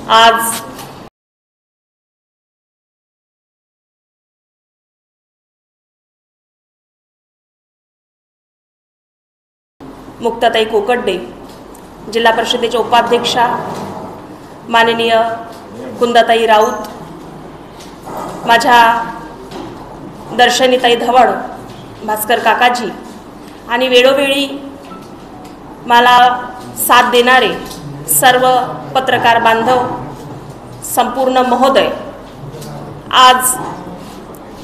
आज मुक्ताताई कोकड्डे, जिल्हा परिषदेच्या उपाध्यक्षा माननीय कुंदाताई राऊत, माझ्या दर्शनीताई धवड, भास्कर काकाजी आणि वेळोवेळी मला साथ देणारे सर्व पत्रकार बांधव, संपूर्ण महोदय, आज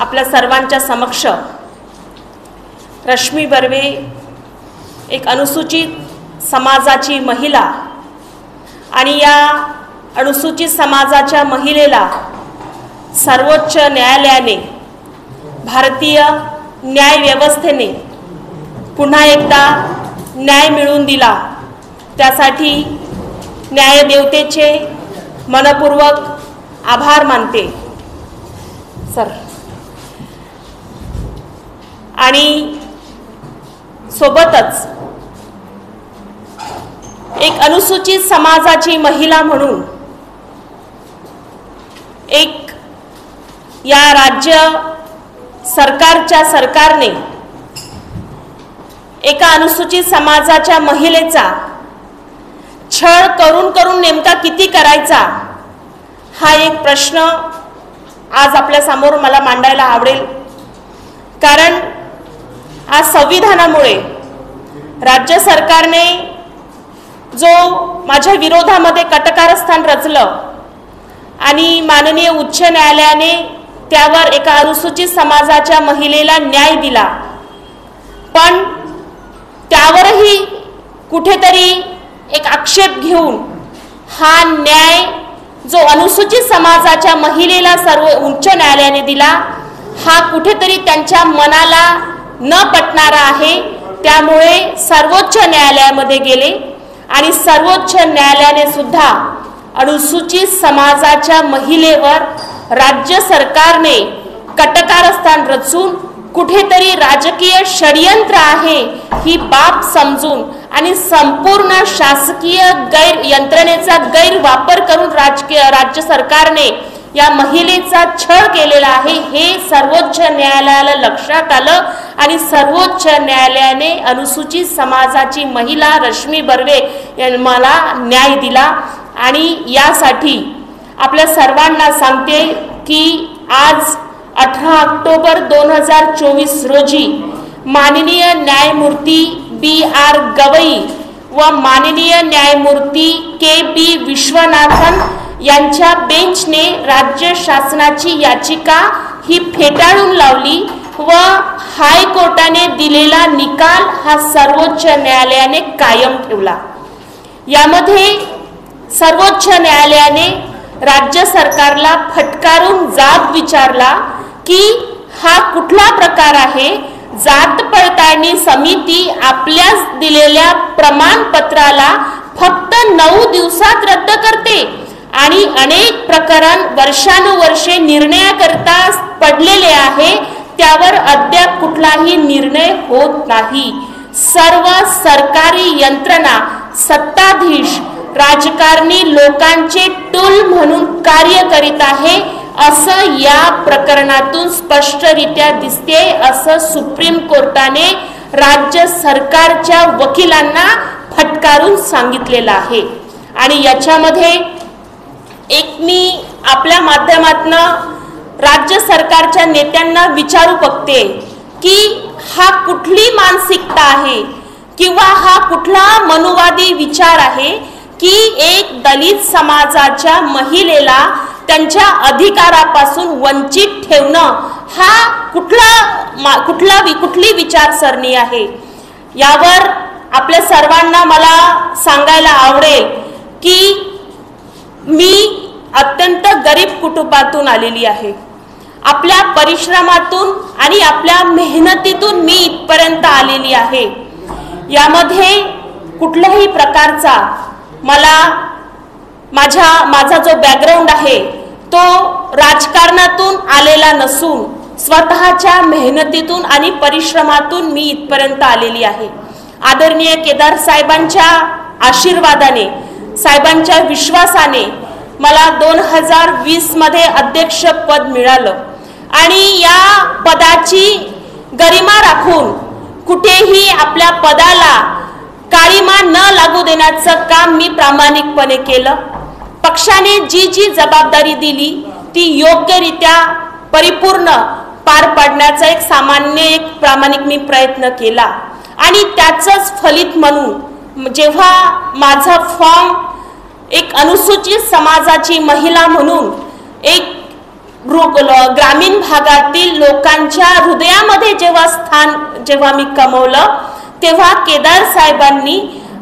आपल्या सर्वांच्या समक्ष रश्मी बर्वे एक अनुसूचित समाजाची महिला आणि या अनुसूचित समाजाच्या महिलेला सर्वोच्च न्यायालयाने, भारतीय न्याय व्यवस्थेने पुन्हा एकदा न्याय मिळवून दिला, त्यासाठी न्यायदेवतेचे मनपूर्वक आभार मानते सर। आणि सोबतच एक अनुसूचित समाजाची महिला म्हणून एक या राज्य सरकारने एका अनुसूचित समाजाच्या महिलेचा छळ करून नेमका किती करायचा हा एक प्रश्न आज आपल्या समोर मला मांडायला आवडेल। कारण आज संविधानामुळे राज्य सरकारने जो माझ्या विरोधामध्ये कटकारस्थान रचलं आणि माननीय उच्च न्यायालयाने त्यावर एका अनुसूचित समाजाच्या महिलेला न्याय दिला, पण त्यावरही कुठेतरी एक आक्षेप घेऊन हा न्याय जो अनुसूचित समाजाच्या महिलेला सर्व उच्च न्यायालयाने दिला हा कुठेतरी त्यांच्या मनाला न पटणारा आहे। त्यामुळे सर्वोच्च न्यायालयामध्ये गेले आणि सर्वोच्च न्यायालयाने सुद्धा अनुसूचित समाजाच्या महिलेवर राज्य सरकारने कटकारस्थान रचून कुठेतरी राजकीय षडयंत्र आहे ही बाब समजून आणि संपूर्ण शासकीय यंत्रणेचा गैरवापर करून राज्य सरकारने या महिलेचा छळ केलेला आहे हे सर्वोच्च न्यायालयाला लक्षात आलं आणि सर्वोच्च न्यायालयाने अनुसूचित समाजाची महिला रश्मी बर्वे यांना न्याय दिला। आणि यासाठी आपल्या सर्वांना सांगते की आज 18 ऑक्टोबर 2024 रोजी माननीय न्यायमूर्ती BR गवई व माननीय न्यायमूर्ती KB विश्वनाथन यांच्या बेंचने राज्य शासनाची याचिका ही फेटाळून लावली व हायकोर्टाने दिलेला निकाल हा सर्वोच्च न्यायालयाने कायम ठेवला। यामध्ये सर्वोच्च न्यायालयाने राज्य सरकारला फटकारून जाब विचारला की हा कुठला प्रकार आहे। जात पडताळणी समिती आपल्या दिलेल्या प्रमाणपत्राला फक्त 9 दिवसात रद्द करते आणि अनेक प्रकरण वर्षानुवर्षे निर्णयाकरता पडलेले आहे, त्यावर अद्याप कुठलाही निर्णय होत नाही। सर्व सरकारी यंत्रणा, सत्ताधीश, राजकारणी लोकांचे टूल म्हणून कार्य करीत आहे असं या प्रकरणातून स्पष्टरित्या दिसते, असं सुप्रीम कोर्टाने राज्य सरकारच्या वकिलांना फटकारून सांगितलेलं आहे। आणि याच्यामध्ये एक मी आपल्या माध्यमातून राज्य सरकारच्या नेत्यांना विचारू बघते की हा कुठली मानसिकता आहे किंवा हा कुठला मनुवादी विचार आहे की एक दलित समाजाच्या महिलेला त्यांच्या अधिकारापासून वंचित ठेवणं हा कुठली विचारसरणी आहे। यावर आपल्या सर्वांना मला सांगायला आवडेल की मी अत्यंत गरीब कुटुंबातून आलेली आहे। आपल्या परिश्रमातून आणि आपल्या मेहनतीतून मी इथपर्यंत आलेली आहे। यामध्ये कुठल्याही प्रकारचा माझा जो बॅकग्राऊंड आहे तो राजकारणातून आलेला नसून स्वतःच्या मेहनतीतून आणि परिश्रमातून मी इथपर्यंत आलेली आहे। आदरणीय केदार साहेबांच्या आशीर्वादाने, साहेबांच्या विश्वासाने मला 2020 मध्ये अध्यक्षपद मिळालं आणि या पदाची गरिमा राखून कुठेही आपल्या पदाला काळीमा न लागू देण्याचं काम मी प्रामाणिकपणे केलं। पक्षाने जी जी जबाबदारी दिली ती योग्यरित्या परिपूर्ण पार पाडण्याचा एक प्रामाणिक मी प्रयत्न केला आणि त्याचंच फलित म्हणून जेव्हा माझा फॉर्म एक अनुसूचित समाजाची महिला म्हणून एक ग्रामीण भागातील लोकांच्या हृदयामध्ये जेव्हा मी कमवलं तेव्हा केदार साहेबांनी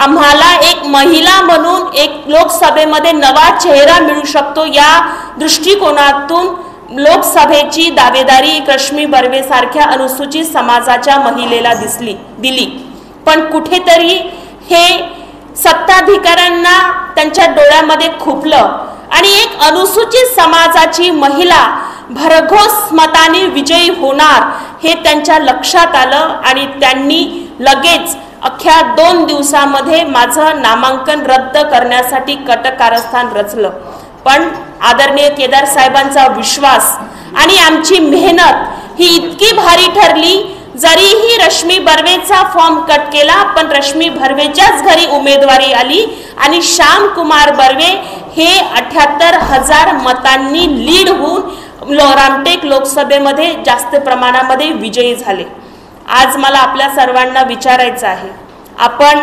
आम्हाला एक महिला म्हणून एक लोकसभेमध्ये नवा चेहरा मिळू शकतो या दृष्टिकोनातून लोकसभेची दावेदारी रश्मी बर्वे सारख्या अनुसूचित समाजाच्या महिलेला दिली। पण कुठेतरी हे सत्ताधिकाऱ्यांना त्यांच्या डोळ्यामध्ये खुपलं आणि एक अनुसूचित समाजाची महिला भरघोस मताने विजयी होणार हे त्यांच्या लक्षात आलं आणि त्यांनी लगेच अख्ख्या 2 दिवसामध्ये माझं नामांकन रद्द करण्यासाठी कटकारस्थान रचलं। पण आदरणीय केदार साहेबांचा विश्वास आणि आमची मेहनत ही इतकी भारी ठरली, जरीही रश्मी बर्वेचा फॉर्म कट केला पण रश्मी बर्वेच्याच घरी उमेदवारी आली आणि श्याम कुमार बर्वे हे 78,000 मतांनी लीड होऊन रामटेक लोकसभेमध्ये जास्त प्रमाणामध्ये विजयी झाले। आज मला आपल्या सर्वांना विचारायचं आहे, आपण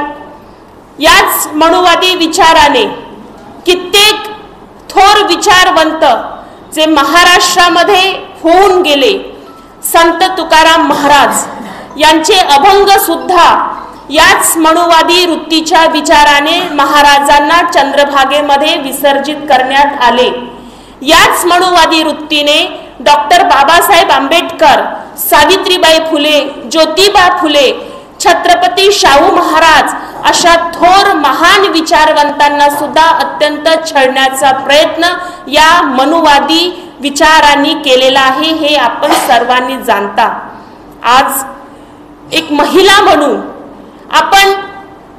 याच मनुवादी विचाराने कित्येक थोर विचारवंत जे महाराष्ट्रामध्ये होऊन गेले, संत तुकाराम महाराज यांचे अभंग सुद्धा याच मनुवादी वृत्तीच्या विचाराने महाराजांना चंद्रभागेमध्ये विसर्जित करण्यात आले। याच मनुवादी वृत्तीने डॉक्टर बाबासाहेब आंबेडकर, सावित्रीबाई फुले, ज्योतिबा फुले, छत्रपती शाहू महाराज अशा थोर महान विचारवंतांना सुद्धा अत्यंत छळण्याचा प्रयत्न या मनुवादी विचारांनी केलेला आहे हे आपण सर्वांनी जाणता। आज एक महिला म्हणून आपण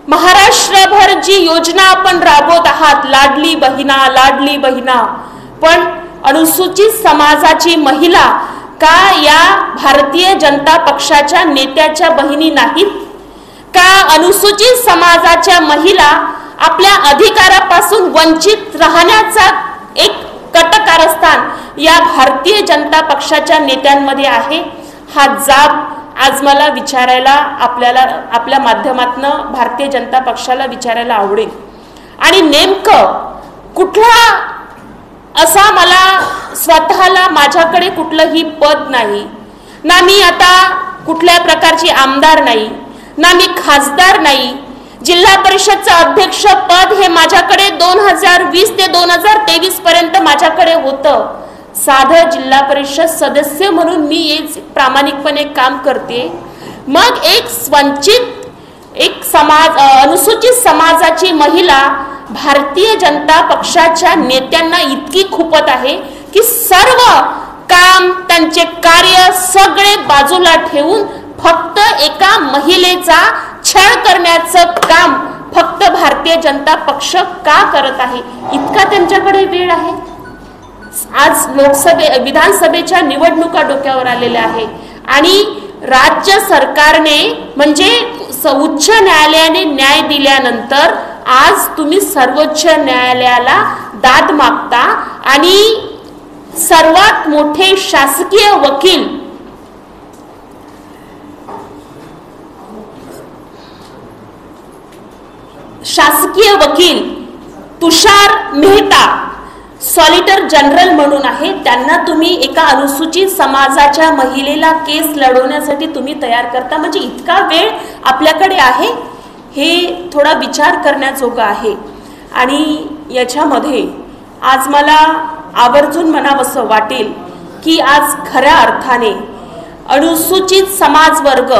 महाराष्ट्रभर जी योजना आपण राबवत आहात, लाडली बहिणा, पण अनुसूचित समाजाची महिला का या भारतीय जनता पक्षाच्या नेत्याच्या बहिणी नाहीत? का अनुसूचित समाजाच्या महिला आपल्या अधिकारापासून वंचित राहण्याचा एक कटकारस्थान या भारतीय जनता पक्षाच्या नेत्यांमध्ये आहे? हा जाब आज मला विचारायला आपल्या माध्यमातून भारतीय जनता पक्षाला विचारायला आवडेल। आणि नेमकं कुठला असा मला स्वतःला माझ्याकडे कुठलंही पद नाही ना, मी आता कुठल्या प्रकारची आमदार नाही ना, मी खासदार नाही। जिल्हा परिषदचं अध्यक्ष पद हे माझ्याकडे 2020 ते 2023 पर्यंत माझ्याकडे होतं। साधं जिल्हा परिषद सदस्य म्हणून मी प्रामाणिकपणे काम करते। मग एक वंचित एक समाज अनुसूचित समाजाची महिला भारतीय जनता पक्षाच्या नेत्यांना इतकी खुपत आहे की सर्व काम त्यांचे कार्य सगळे बाजूला ठेवून फक्त एका महिलेचा छळ करण्याचं काम फक्त भारतीय जनता पक्ष का करत आहे? इतका त्यांच्याकडे वेळ आहे? आज विधानसभेच्या निवडणुका डोक्यावर आलेल्या आहे आणि राज्य सरकारने म्हणजे उच्च न्यायालयाने न्याय दिल्यानंतर आज तुम्ही सर्वोच्च न्यायालयाला दाद मागता आणि सर्वात मोठे शासकीय वकील तुषार मेहता सॉलिटर जनरल म्हणून आहे, त्यांना तुम्ही एका अनुसूचित समाजाच्या महिलेला केस लढवण्यासाठी तुम्ही तयार करता, म्हणजे इतका वेळ आपल्याकडे आहे हे थोडा विचार करण्याजोगा आहे। आणि याच्यामध्ये आज मला आवर्जून म्हणावंसं वाटेल की आज खऱ्या अर्थाने अनुसूचित समाज वर्ग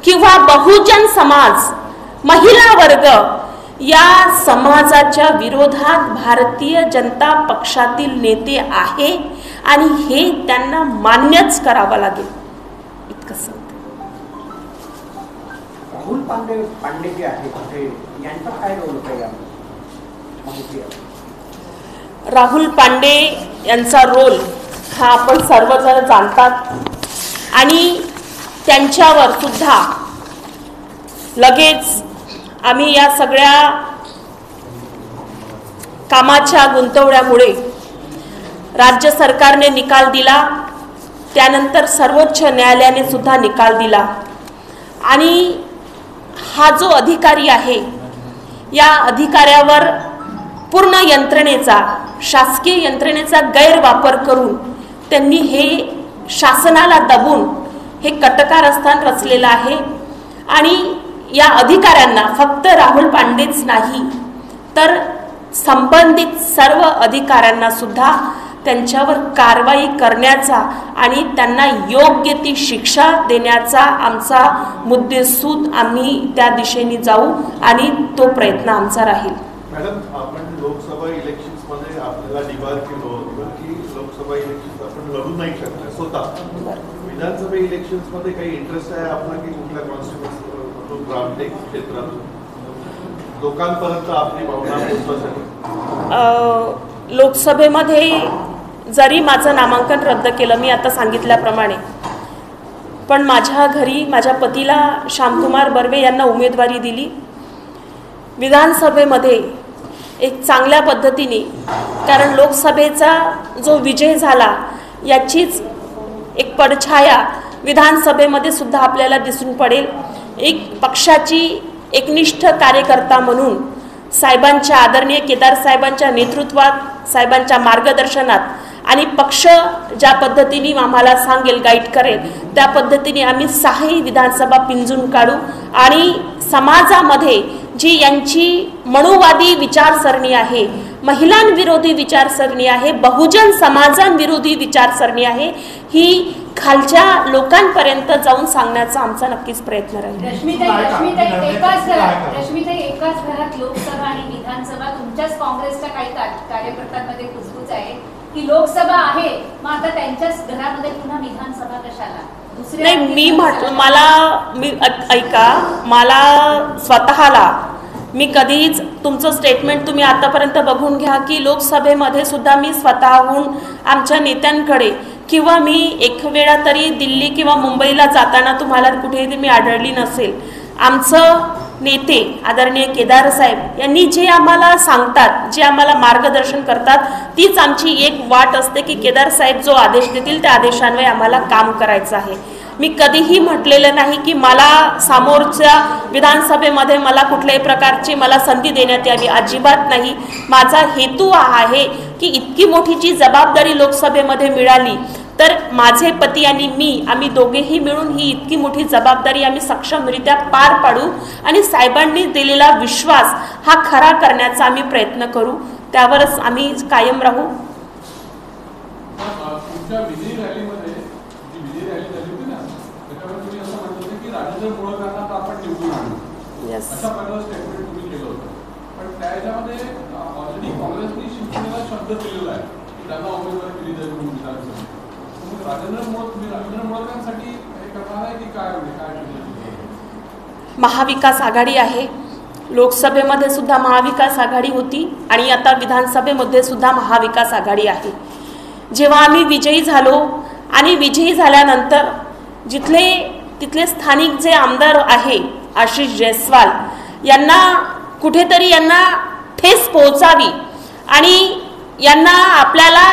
किंवा बहुजन समाज, महिला वर्ग या समाजाच्या विरोधात भारतीय जनता पक्षातील नेते आहे आणि हे त्यांना मान्यच करावं लागेल इतकंच। राहुल पांडे जे आहेत यांचा काय रोल आहे? राहुल पांडे यांचा रोल हा आपण सर्वजण जाणतात आणि त्यांच्यावर सुद्धा लगेच आम्ही या सगळ्या कामाच्या गुंतवण्यामुळे राज्य सरकारने निकाल दिला, त्यानंतर सर्वोच्च न्यायालयाने सुद्धा निकाल दिला आणि हा जो अधिकारी आहे या अधिकाऱ्यावर पूर्ण यंत्रणेचा, शासकीय यंत्रणेचा गैरवापर करून त्यांनी हे शासनाला दबून हे कटकारस्थान रचलेलं आहे आणि या अधिकाऱ्यांना फक्त राहुल पांडेच नाही तर संबंधित सर्व अधिकाऱ्यांना सुद्धा त्यांच्यावर कारवाई करण्याचा आणि त्यांना योग्य ती शिक्षा देण्याचा आमचा मुद्देसूद आम्ही त्या दिशेने जाऊ आणि तो प्रयत्न आमचा राहील. मॅडम, आपण लोकसभा इलेक्शन्स मध्ये आपल्याला डिबार केलं होतं की लोकसभा इलेक्शन्स आपण लढू नाही शकणार स्वतः. विधानसभा इलेक्शन्स मध्ये काही इंटरेस्ट आहे आपला की कुठल्या कॉन्स्टिट्युन्सी ग्रामटेक क्षेत्रातून लोकांपर्यंत आपली भावना पोहोचवण्यासाठी? लोकसभेमध्ये जरी माझं नामांकन रद्द केलं, मी आता सांगितल्याप्रमाणे, पण माझ्या घरी माझ्या पतीला श्यामकुमार बर्वे यांना उमेदवारी दिली. विधानसभेमध्ये एक चांगल्या पद्धतीने, कारण लोकसभेचा जो विजय झाला याचीच एक पडछाया विधानसभेमध्ये सुद्धा आपल्याला दिसून पडेल. एक पक्षाची एकनिष्ठ कार्यकर्ता म्हणून साहेबांच्या, आदरणीय केदार साहेबांच्या नेतृत्वात, साहेबांच्या मार्गदर्शनात आणि पक्ष ज्या पद्धतीने आम्हाला सांगेल, गाईड करेल, त्या पद्धतीने आम्ही 6ही विधानसभा पिंजून काढू आणि समाजामध्ये जी यांची मनुवादी विचारसरणी आहे, महिलांविरोधी विचारसरणी आहे, बहुजन समाजांविरोधी विचारसरणी आहे, ही खालच्या लोकांपर्यंत जाऊन सांगण्याचा आमचा नक्कीच प्रयत्न राहील. रश्मीताई, एकाच घरात लोकसभा आणि विधानसभा, तुमच्याच काँग्रेसच्या काही कार्यकर्त्यांमध्ये कुजबूज आहे की लोकसभा आहे, मग आता त्यांच्याच घरामध्ये पुन्हा विधानसभा कशाला? नाही, मी ऐका, मला स्वतःला, मी कधीच तुमचं स्टेटमेंट तुम्ही आतापर्यंत बघून घ्या की लोकसभेमध्ये सुद्धा मी स्वतःहून आमच्या नेत्यांकडे किंवा मी एक वेळा तरी दिल्ली किंवा मुंबईला जाताना तुम्हाला कुठेही मी आढळली नसेल. आमचं नेते आदरणीय केदार साहेब यांनी जे आम्हाला सांगतात, जे आम्हाला मार्गदर्शन करतात, तीच आमची एक वाट असते की केदार साहेब जो आदेश देतील त्या आदेशांवर आम्हाला काम करायचं आहे. मी कधीही म्हटलेलं नाही की मला समोरच्या विधानसभेमध्ये मला कुठल्याही प्रकारची मला संधी देण्यात यावी, अजिबात नाही. माझा हेतू हा आहे की इतकी मोठी जी जबाबदारी लोकसभेमध्ये मिळाली तर माझे पती आणि मी, आम्ही दोघेही मिळून ही इतकी मोठी जबाबदारी आम्ही सक्षमरित्या पार पाडू आणि साहेबांनी दिलेला विश्वास हा खरा करण्याचा आम्ही प्रयत्न करू. त्यावरच आम्ही कायम राहू. महाविकास आघाडी आहे, लोकसभेमध्ये सुद्धा महाविकास आघाडी होती आणि आता विधानसभेमध्ये सुद्धा महाविकास आघाडी आहे. जेव्हा आम्ही विजयी झालो आणि विजयी झाल्यानंतर तिथले स्थानिक जे आमदार आहे आशिष जयस्वाल यांना कुठेतरी यांना ठेस पोहोचावी आणि यांना आपल्याला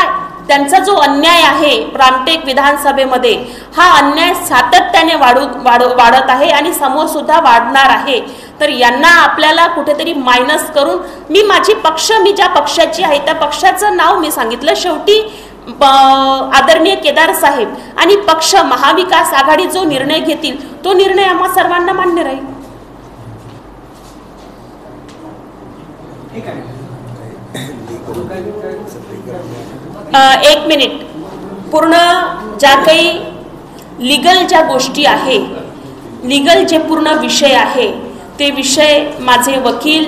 त्यांचा जो अन्याय आहे रामटेक विधानसभेमध्ये, हा अन्याय सातत्याने वाढत आहे आणि समोर सुद्धा वाढणार आहे. तर यांना आपल्याला कुठेतरी मायनस करून मी ज्या पक्षाची आहे त्या पक्षाचं नाव मी सांगितलं. शेवटी आदरणीय केदार साहेब आणि पक्ष महाविकास आघाडी जो निर्णय घेतील तो निर्णय आम्हा सर्वांना मान्य राहील. एक मिनिट, पूर्ण ज्या काही लीगल ज्या गोष्टी आहे, लीगल जे पूर्ण विषय आहे ते विषय माझे वकील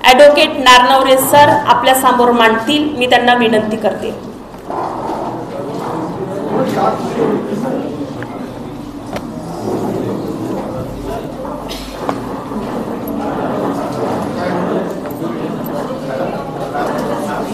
ॲडव्होकेट नारनवरे सर आपल्या समोर मांडतील. मी त्यांना विनंती करते.